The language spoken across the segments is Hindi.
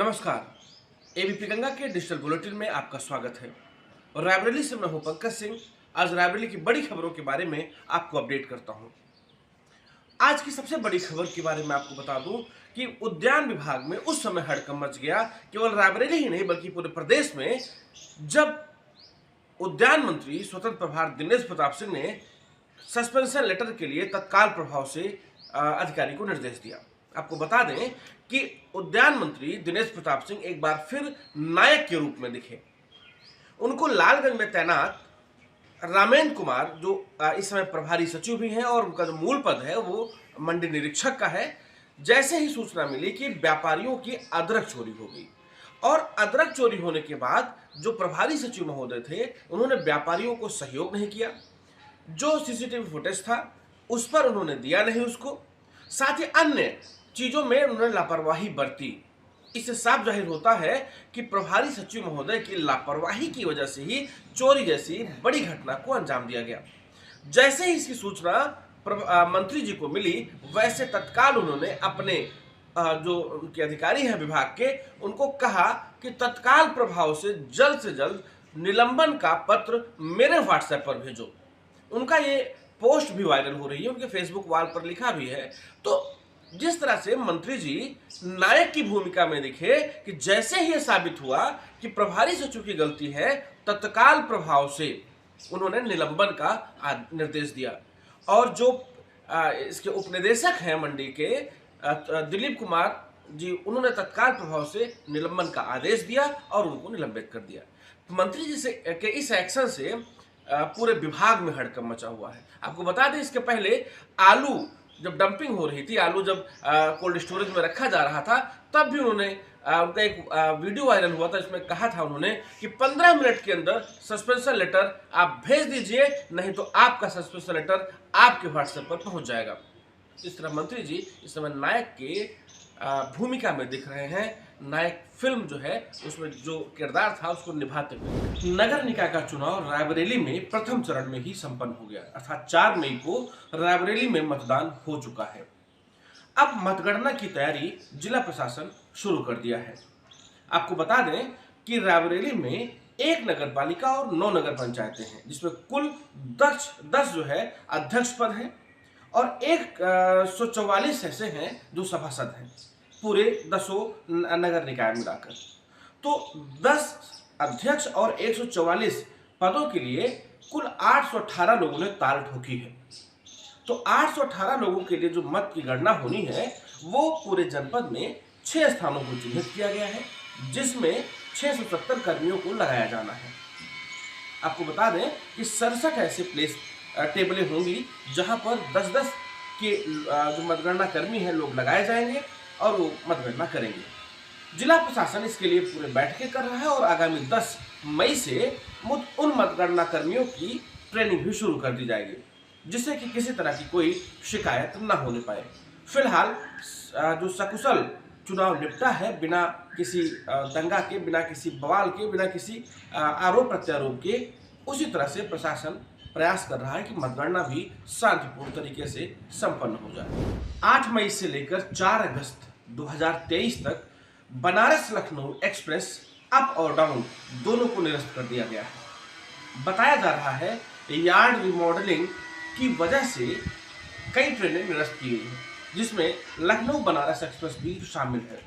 नमस्कार। एबीपी गंगा के डिजिटल बुलेटिन में आपका स्वागत है। और रायबरेली से मैं हूं पंकज सिंह। आज रायबरेली की बड़ी खबरों के बारे में आपको अपडेट करता हूं। आज की सबसे बड़ी खबर के बारे में आपको बता दूं कि उद्यान विभाग में उस समय हड़कंप मच गया, केवल रायबरेली ही नहीं बल्कि पूरे प्रदेश में, जब उद्यान मंत्री स्वतंत्र प्रभार दिनेश प्रताप सिंह ने सस्पेंशन लेटर के लिए तत्काल प्रभाव से अधिकारी को निर्देश दिया। आपको बता दें कि उद्यान मंत्री दिनेश प्रताप सिंह एक बार फिर नायक के रूप में दिखे। उनको लालगंज में तैनात रामेंद्र कुमार, जो इस समय प्रभारी सचिव भी हैं और उनका जो मूल पद है वो मंडी निरीक्षक का है, जैसे ही सूचना मिली कि व्यापारियों की अदरक चोरी हो गई और अदरक चोरी होने के बाद जो प्रभारी सचिव महोदय थे उन्होंने व्यापारियों को सहयोग नहीं किया। जो सीसीटीवी फुटेज था उस पर उन्होंने दिया नहीं उसको, साथ ही अन्य चीजों में उन्होंने लापरवाही बरती। इससे साफ जाहिर होता है कि प्रभारी सचिव महोदय की लापरवाही की वजह से ही चोरी जैसी बड़ी घटना को अंजाम दिया गया। जैसे ही इसकी सूचना मंत्री जी को मिली, वैसे तत्काल उन्होंने अपने जो उनके अधिकारी हैं विभाग के, उनको कहा कि तत्काल प्रभाव से जल्द निलंबन का पत्र मेरे व्हाट्सएप पर भेजो। उनका ये पोस्ट भी वायरल हो रही है, उनके फेसबुक वॉल पर लिखा भी है। तो जिस तरह से मंत्री जी नायक की भूमिका में दिखे कि जैसे ही यह साबित हुआ कि प्रभारी सचिव की गलती है, तत्काल प्रभाव से उन्होंने निलंबन का निर्देश दिया। और जो इसके उपनिदेशक हैं मंडी के दिलीप कुमार जी, उन्होंने तत्काल प्रभाव से निलंबन का आदेश दिया और उनको निलंबित कर दिया। मंत्री जी से के इस एक्शन से पूरे विभाग में हड़कंप मचा हुआ है। आपको बता दें, इसके पहले आलू जब डंपिंग हो रही थी, आलू जब कोल्ड स्टोरेज में रखा जा रहा था, तब भी उन्होंने उनका एक वीडियो वायरल हुआ था, इसमें कहा था उन्होंने कि 15 मिनट के अंदर सस्पेंशन लेटर आप भेज दीजिए, नहीं तो आपका सस्पेंशन लेटर आपके व्हाट्सएप पर पहुंच जाएगा। इस तरह मंत्री जी इस समय नायक के भूमिका में दिख रहे हैं। नायक फिल्म जो है उसमें जो किरदार था उसको निभाते हुए। नगर निकाय का चुनाव रायबरेली में प्रथम चरण में ही संपन्न हो गया, अर्थात 4 मई को रायबरेली में मतदान हो चुका है। अब मतगणना की तैयारी जिला प्रशासन शुरू कर दिया है। आपको बता दें कि रायबरेली में 1 नगर पालिका और 9 नगर पंचायतें हैं, जिसमें कुल 10 जो है अध्यक्ष पद हैं और 144 ऐसे हैं जो सभासद हैं, पूरे 10 नगर निकाय मिलाकर। तो 10 अध्यक्ष और 144 पदों के लिए कुल 818 लोगों ने ताल ठोकी है। तो 818 लोगों के लिए जो मत की गणना होनी है वो पूरे जनपद में 6 स्थानों को चिन्हित किया गया है, जिसमें 670 कर्मियों को लगाया जाना है। आपको बता दें कि 67 ऐसे प्लेस टेबलें होंगी जहां पर 10-10 के जो मतगणना कर्मी हैं लोग लगाए जाएंगे और वो मतगणना करेंगे। जिला प्रशासन इसके लिए पूरे बैठकें कर रहा है और आगामी 10 मई से उन मतगणना कर्मियों की ट्रेनिंग भी शुरू कर दी जाएगी, जिससे कि किसी तरह की कोई शिकायत न होने पाए। फिलहाल जो सकुशल चुनाव निपटा है, बिना किसी दंगा के, बिना किसी बवाल के, बिना किसी आरोप प्रत्यारोप के, उसी तरह से प्रशासन प्रयास कर रहा है कि मतगणना भी शांतिपूर्ण तरीके से संपन्न हो जाए। 8 मई से लेकर 4 अगस्त 2023 तक बनारस लखनऊ एक्सप्रेस अप और डाउन दोनों को निरस्त कर दिया गया है। बताया जा रहा है यार्ड रिमॉडलिंग की वजह से कई ट्रेनें निरस्त की गई हैं, जिसमें लखनऊ बनारस एक्सप्रेस भी शामिल है।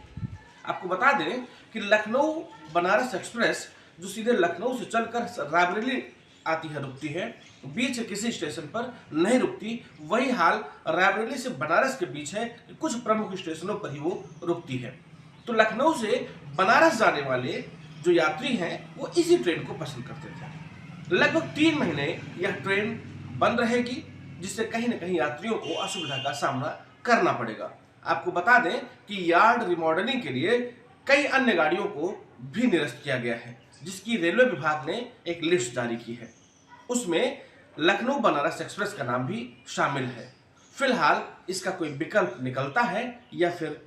आपको बता दें कि लखनऊ बनारस एक्सप्रेस जो सीधे लखनऊ से चलकर रायबरेली आती है, रुकती है, बीच किसी स्टेशन पर नहीं रुकती। वही हाल रायबरेली से बनारस के बीच है कि कुछ प्रमुख स्टेशनों पर ही वो रुकती है। तो लखनऊ से बनारस जाने वाले जो यात्री हैं वो इसी ट्रेन को पसंद करते थे। लगभग 3 महीने यह ट्रेन बंद रहेगी, जिससे कहीं न कहीं यात्रियों को असुविधा का सामना करना पड़ेगा। आपको बता दें कि यार्ड रिमॉडलिंग के लिए कई अन्य गाड़ियों को भी निरस्त किया गया है, जिसकी रेलवे विभाग ने एक लिस्ट जारी की है। उसमें लखनऊ बनारस एक्सप्रेस का नाम भी शामिल है। फिलहाल इसका कोई विकल्प निकलता है या फिर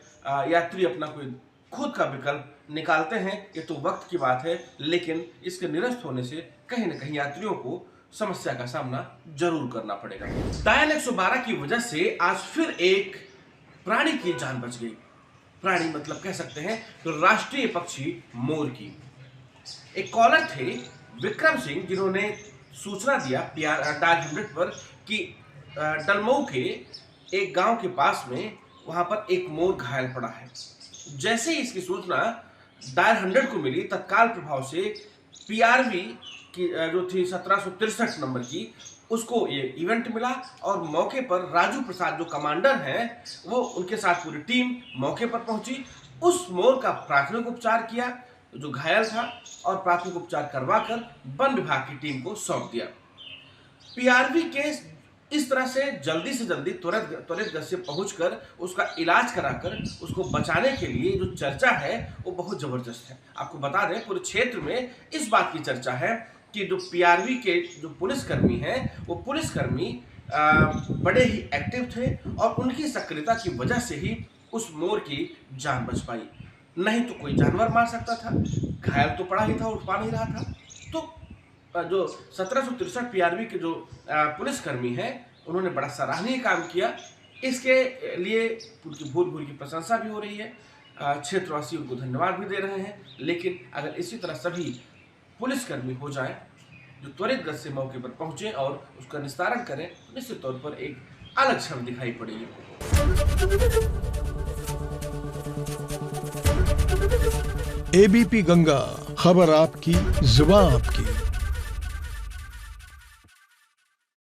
यात्री अपना कोई खुद का विकल्प निकालते हैं, ये तो वक्त की बात है, लेकिन इसके निरस्त होने से कहीं न कहीं यात्रियों को समस्या का सामना जरूर करना पड़ेगा। डायल 112 की वजह से आज फिर एक प्राणी की जान बच गई। प्राणी मतलब कह सकते हैं तो राष्ट्रीय पक्षी मोर की। एक कॉलर थे विक्रम सिंह, जिन्होंने सूचना दिया डायल 100 पर कि डलमऊ के एक गांव के पास में वहां पर एक मोर घायल पड़ा है। जैसे ही इसकी सूचना डायल 100 को मिली, तत्काल प्रभाव से पीआरवी की जो थी 1763 नंबर की, उसको ये इवेंट मिला और मौके पर राजू प्रसाद जो कमांडर हैं, वो उनके साथ पूरी टीम मौके पर पहुंची। उस मोर का प्राथमिक उपचार किया जो घायल था और प्राथमिक उपचार करवाकर वन विभाग की टीम को सौंप दिया। पीआरवी के इस तरह से जल्दी त्वरित गति से पहुंचकर उसका इलाज कराकर उसको बचाने के लिए जो चर्चा है वो बहुत जबरदस्त है। आपको बता दें, पूरे क्षेत्र में इस बात की चर्चा है कि जो पीआरवी के जो पुलिसकर्मी हैं, वो पुलिसकर्मी बड़े ही एक्टिव थे और उनकी सक्रियता की वजह से ही उस मोर की जान बच पाई। नहीं तो कोई जानवर मार सकता था, घायल तो पड़ा ही था, उठ पा नहीं रहा था। तो जो 1763 पीआरवी के जो पुलिसकर्मी हैं, उन्होंने बड़ा सराहनीय काम किया। इसके लिए उनकी भूल की प्रशंसा भी हो रही है, क्षेत्रवासी उनको धन्यवाद भी दे रहे हैं। लेकिन अगर इसी तरह सभी पुलिसकर्मी हो जाएं जो त्वरित गति से मौके पर पहुंचे और उसका निस्तारण करें, तो निश्चित तौर पर एक अलग छवि दिखाई पड़ेगी। एबीपी गंगा, खबर आपकी, जुबान आपकी।